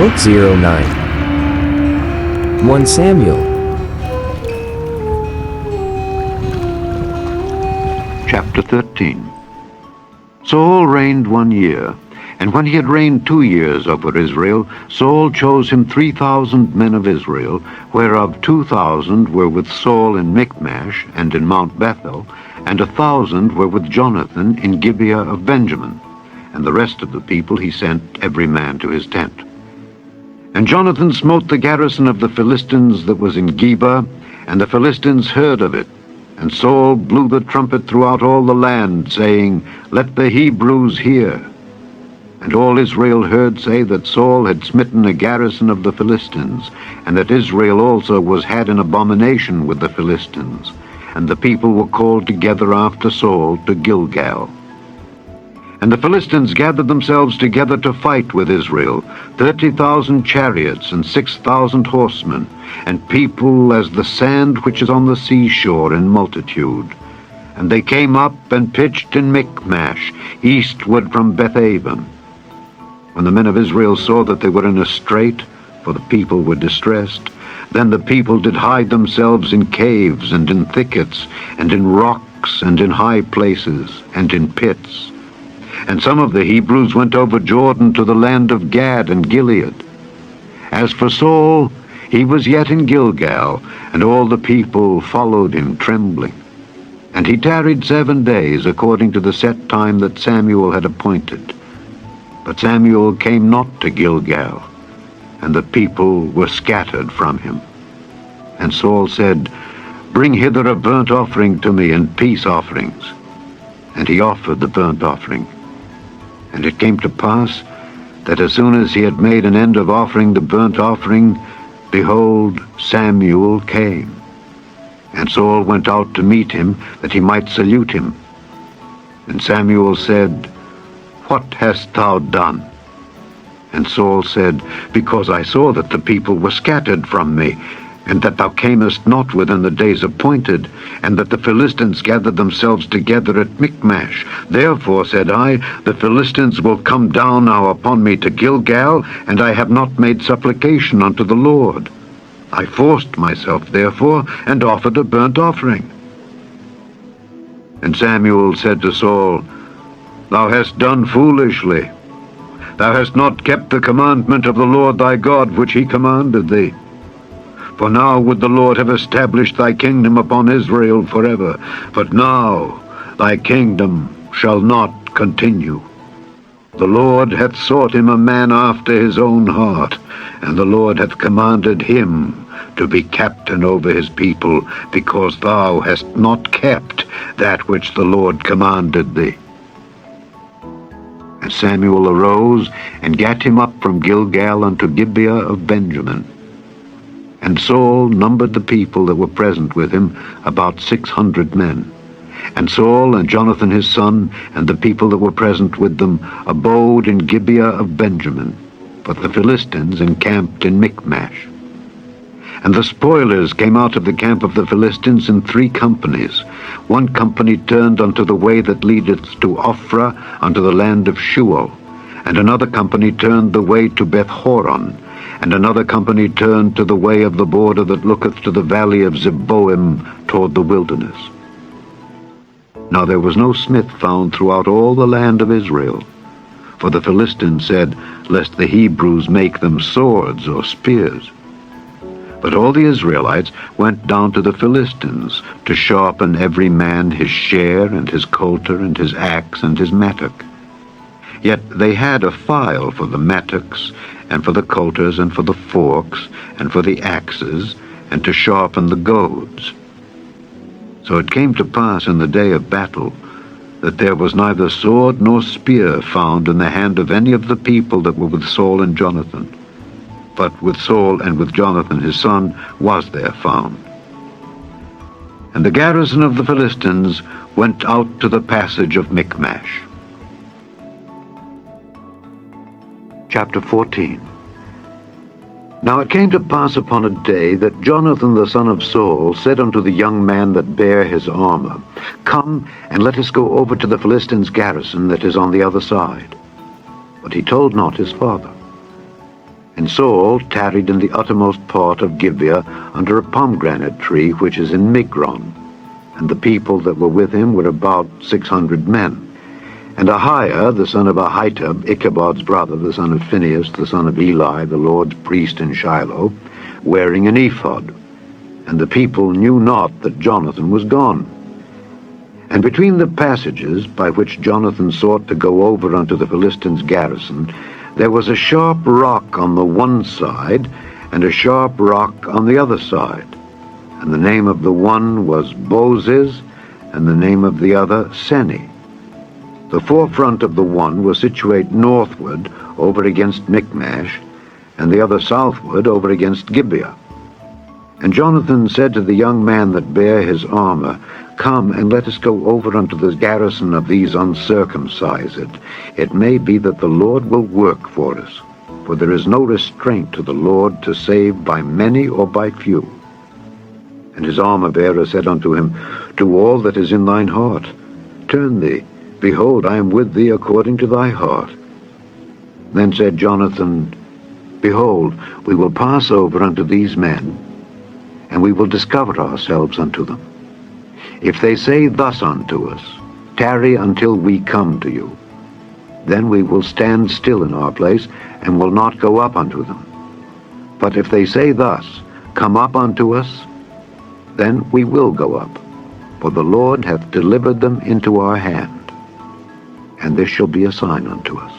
Book 09. 1 Samuel. Chapter 13. Saul reigned 1 year, and when he had reigned 2 years over Israel, Saul chose him 3,000 men of Israel, whereof 2,000 were with Saul in Michmash and in Mount Bethel, and 1,000 were with Jonathan in Gibeah of Benjamin. And the rest of the people he sent every man to his tent. And Jonathan smote the garrison of the Philistines that was in Geba, and the Philistines heard of it. And Saul blew the trumpet throughout all the land, saying, Let the Hebrews hear. And all Israel heard say that Saul had smitten a garrison of the Philistines, and that Israel also was had an abomination with the Philistines. And the people were called together after Saul to Gilgal. And the Philistines gathered themselves together to fight with Israel, 30,000 chariots and 6,000 horsemen, and people as the sand which is on the seashore in multitude. And they came up and pitched in Michmash, eastward from Bethaven. When the men of Israel saw that they were in a strait, for the people were distressed, then the people did hide themselves in caves and in thickets, and in rocks and in high places, and in pits. And some of the Hebrews went over Jordan to the land of Gad and Gilead. As for Saul, he was yet in Gilgal, and all the people followed him trembling. And he tarried 7 days, according to the set time that Samuel had appointed. But Samuel came not to Gilgal, and the people were scattered from him. And Saul said, Bring hither a burnt offering to me, and peace offerings. And he offered the burnt offering. And it came to pass that as soon as he had made an end of offering the burnt offering, behold, Samuel came. And Saul went out to meet him, that he might salute him. And Samuel said, What hast thou done? And Saul said, Because I saw that the people were scattered from me, and that thou camest not within the days appointed, and that the Philistines gathered themselves together at Michmash. Therefore, said I, the Philistines will come down now upon me to Gilgal, and I have not made supplication unto the Lord. I forced myself, therefore, and offered a burnt offering. And Samuel said to Saul, Thou hast done foolishly. Thou hast not kept the commandment of the Lord thy God, which he commanded thee. For now would the Lord have established thy kingdom upon Israel forever. But now thy kingdom shall not continue. The Lord hath sought him a man after his own heart, and the Lord hath commanded him to be captain over his people, because thou hast not kept that which the Lord commanded thee. And Samuel arose, and gat him up from Gilgal unto Gibeah of Benjamin. And Saul numbered the people that were present with him, about 600 men. And Saul and Jonathan his son, and the people that were present with them, abode in Gibeah of Benjamin, but the Philistines encamped in Michmash. And the spoilers came out of the camp of the Philistines in 3 companies. 1 company turned unto the way that leadeth to Ophrah, unto the land of Shual, and another company turned the way to Beth-horon, and another company turned to the way of the border that looketh to the valley of Zeboim toward the wilderness. Now there was no smith found throughout all the land of Israel, for the Philistines said, Lest the Hebrews make them swords or spears. But all the Israelites went down to the Philistines, to sharpen every man his share, and his coulter, and his axe, and his mattock. Yet they had a file for the mattocks, and for the coulters, and for the forks, and for the axes, and to sharpen the goads. So it came to pass in the day of battle, that there was neither sword nor spear found in the hand of any of the people that were with Saul and Jonathan. But with Saul and with Jonathan his son was there found. And the garrison of the Philistines went out to the passage of Michmash. Chapter 14. Now it came to pass upon a day that Jonathan the son of Saul said unto the young man that bare his armor, Come, and let us go over to the Philistines' garrison that is on the other side. But he told not his father. And Saul tarried in the uttermost part of Gibeah under a pomegranate tree which is in Migron. And the people that were with him were about 600 men. And Ahiah, the son of Ahitub, Ichabod's brother, the son of Phinehas, the son of Eli, the Lord's priest in Shiloh, wearing an ephod. And the people knew not that Jonathan was gone. And between the passages by which Jonathan sought to go over unto the Philistines' garrison, there was a sharp rock on the one side, and a sharp rock on the other side. And the name of the one was Bozez, and the name of the other Seni. The forefront of the one was situate northward over against Michmash, and the other southward over against Gibeah. And Jonathan said to the young man that bare his armor, Come, and let us go over unto the garrison of these uncircumcised. It may be that the Lord will work for us, for there is no restraint to the Lord to save by many or by few. And his armor-bearer said unto him, Do all that is in thine heart. Turn thee. Behold, I am with thee according to thy heart. Then said Jonathan, Behold, we will pass over unto these men, and we will discover ourselves unto them. If they say thus unto us, Tarry until we come to you, then we will stand still in our place, and will not go up unto them. But if they say thus, Come up unto us, then we will go up, for the Lord hath delivered them into our hand. And this shall be a sign unto us.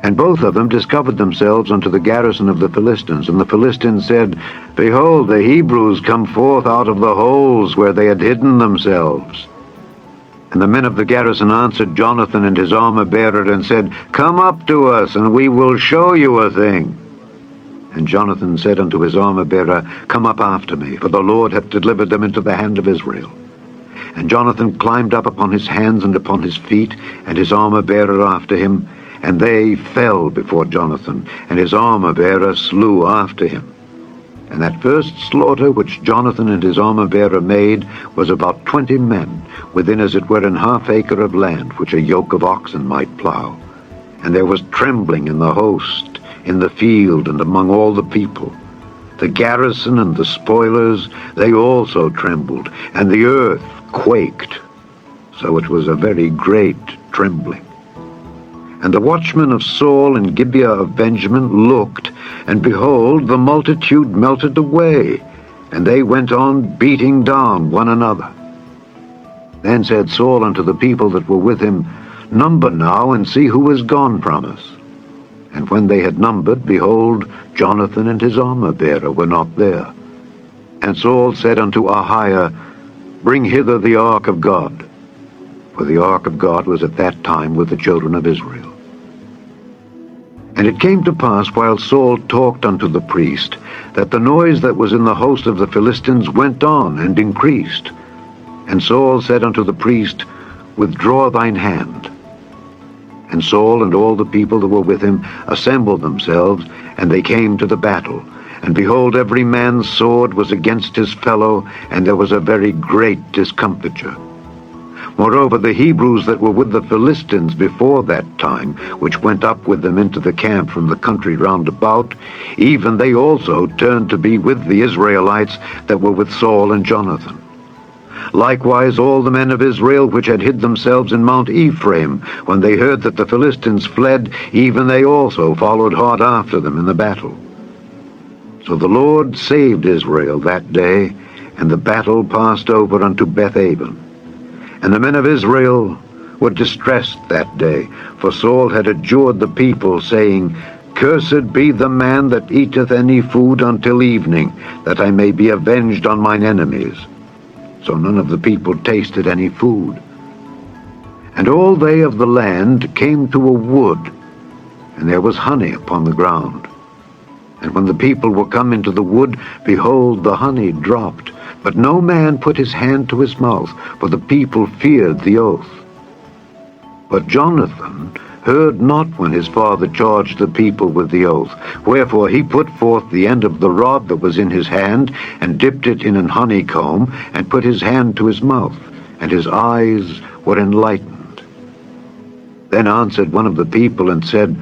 And both of them discovered themselves unto the garrison of the Philistines. And the Philistines said, Behold, the Hebrews come forth out of the holes where they had hidden themselves. And the men of the garrison answered Jonathan and his armor-bearer, and said, Come up to us, and we will show you a thing. And Jonathan said unto his armor-bearer, Come up after me, for the Lord hath delivered them into the hand of Israel. And Jonathan climbed up upon his hands and upon his feet, and his armor-bearer after him, and they fell before Jonathan, and his armor-bearer slew after him. And that first slaughter which Jonathan and his armor-bearer made was about 20 men, within as it were an half acre of land, which a yoke of oxen might plow. And there was trembling in the host, in the field, and among all the people. The garrison and the spoilers, they also trembled, and the earth quaked. So it was a very great trembling. And the watchmen of Saul and Gibeah of Benjamin looked, and behold, the multitude melted away, and they went on beating down one another. Then said Saul unto the people that were with him, Number now, and see who is gone from us. And when they had numbered, behold, Jonathan and his armor-bearer were not there. And Saul said unto Ahiah, Bring hither the ark of God. For the ark of God was at that time with the children of Israel. And it came to pass, while Saul talked unto the priest, that the noise that was in the host of the Philistines went on and increased. And Saul said unto the priest, Withdraw thine hand. And Saul and all the people that were with him assembled themselves, and they came to the battle. And behold, every man's sword was against his fellow, and there was a very great discomfiture. Moreover, the Hebrews that were with the Philistines before that time, which went up with them into the camp from the country round about, even they also turned to be with the Israelites that were with Saul and Jonathan. Likewise all the men of Israel which had hid themselves in Mount Ephraim, when they heard that the Philistines fled, even they also followed hard after them in the battle. So the Lord saved Israel that day, and the battle passed over unto Bethaven. And the men of Israel were distressed that day, for Saul had adjured the people, saying, Cursed be the man that eateth any food until evening, that I may be avenged on mine enemies. So none of the people tasted any food. And all they of the land came to a wood, and there was honey upon the ground. And when the people were come into the wood, behold, the honey dropped. But no man put his hand to his mouth, for the people feared the oath. But Jonathan heard not when his father charged the people with the oath. Wherefore he put forth the end of the rod that was in his hand, and dipped it in an honeycomb, and put his hand to his mouth, and his eyes were enlightened. Then answered one of the people, and said,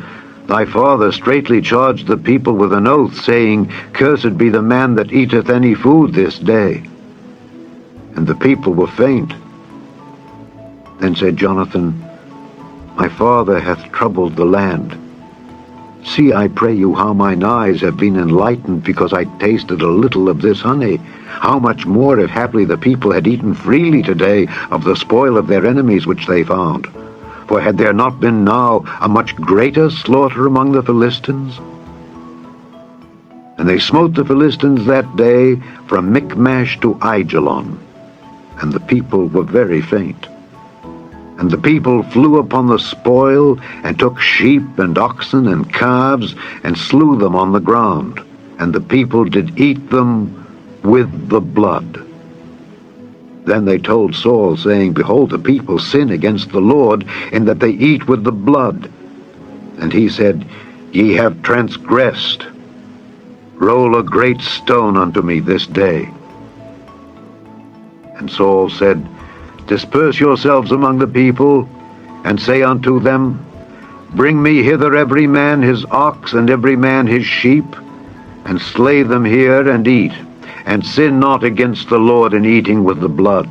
Thy father straitly charged the people with an oath, saying, Cursed be the man that eateth any food this day. And the people were faint. Then said Jonathan, My father hath troubled the land. See, I pray you, how mine eyes have been enlightened, because I tasted a little of this honey. How much more, if haply the people had eaten freely today of the spoil of their enemies which they found? For had there not been now a much greater slaughter among the Philistines? And they smote the Philistines that day from Michmash to Aijalon, and the people were very faint. And the people flew upon the spoil, and took sheep and oxen and calves, and slew them on the ground. And the people did eat them with the blood. Then they told Saul, saying, Behold, the people sin against the Lord, in that they eat with the blood. And he said, Ye have transgressed. Roll a great stone unto me this day. And Saul said, Disperse yourselves among the people, and say unto them, Bring me hither every man his ox, and every man his sheep, and slay them here, and eat, and sin not against the Lord in eating with the blood.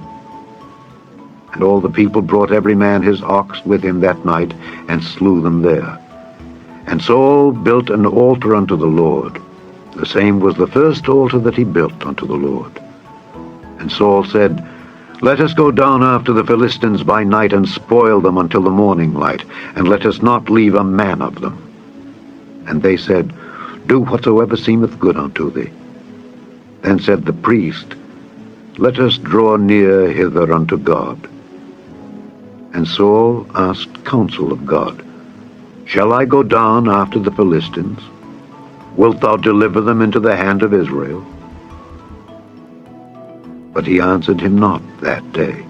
And all the people brought every man his ox with him that night, and slew them there. And Saul built an altar unto the Lord. The same was the first altar that he built unto the Lord. And Saul said, Let us go down after the Philistines by night, and spoil them until the morning light, and let us not leave a man of them. And they said, Do whatsoever seemeth good unto thee. Then said the priest, Let us draw near hither unto God. And Saul asked counsel of God, Shall I go down after the Philistines? Wilt thou deliver them into the hand of Israel? But he answered him not that day.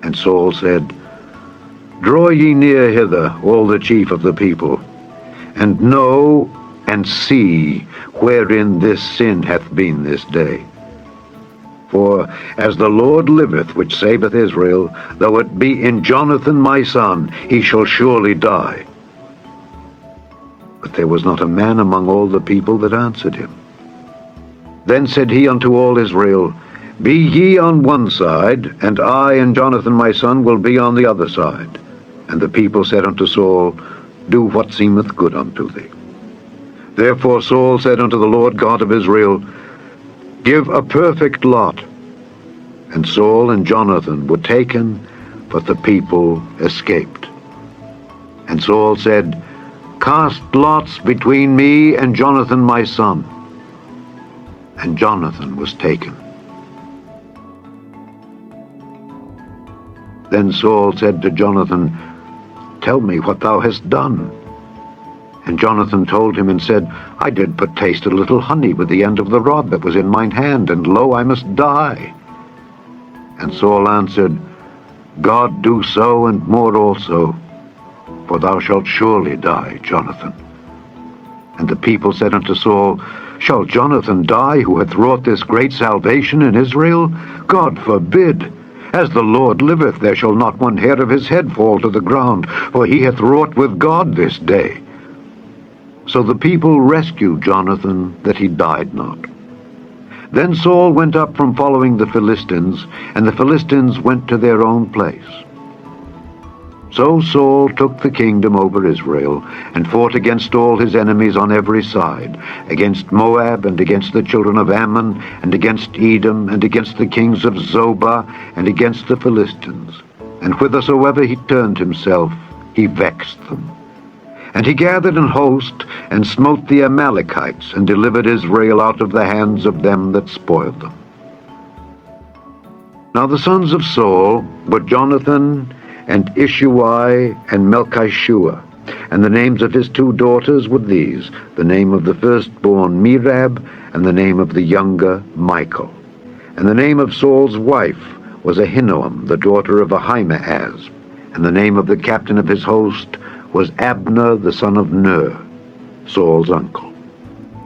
And Saul said, Draw ye near hither, all the chief of the people, and know and see wherein this sin hath been this day. For as the Lord liveth, which saveth Israel, though it be in Jonathan my son, he shall surely die. But there was not a man among all the people that answered him. Then said he unto all Israel, Be ye on one side, and I and Jonathan my son will be on the other side. And the people said unto Saul, Do what seemeth good unto thee. Therefore Saul said unto the Lord God of Israel, Give a perfect lot. And Saul and Jonathan were taken, but the people escaped. And Saul said, Cast lots between me and Jonathan my son. And Jonathan was taken. Then Saul said to Jonathan, Tell me what thou hast done. And Jonathan told him and said, I did but taste a little honey with the end of the rod that was in mine hand, and lo, I must die. And Saul answered, God do so, and more also, for thou shalt surely die, Jonathan. And the people said unto Saul, Shall Jonathan die, who hath wrought this great salvation in Israel? God forbid! As the Lord liveth, there shall not one hair of his head fall to the ground, for he hath wrought with God this day. So the people rescued Jonathan, that he died not. Then Saul went up from following the Philistines, and the Philistines went to their own place. So Saul took the kingdom over Israel, and fought against all his enemies on every side, against Moab, and against the children of Ammon, and against Edom, and against the kings of Zobah, and against the Philistines. And whithersoever he turned himself, he vexed them. And he gathered an host, and smote the Amalekites, and delivered Israel out of the hands of them that spoiled them. Now the sons of Saul were Jonathan, and Ishuai, and Melchishua. And the names of his two daughters were these, the name of the firstborn Merab, and the name of the younger Michal. And the name of Saul's wife was Ahinoam, the daughter of Ahimaaz. And the name of the captain of his host was Abner, the son of Ner, Saul's uncle.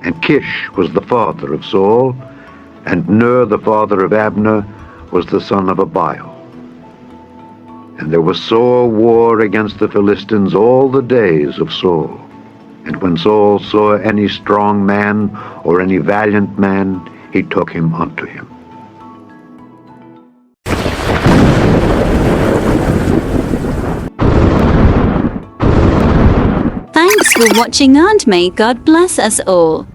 And Kish was the father of Saul, and Ner, the father of Abner, was the son of Abiel. And there was sore war against the Philistines all the days of Saul. And when Saul saw any strong man or any valiant man, he took him unto him. Thanks for watching, and may God bless us all.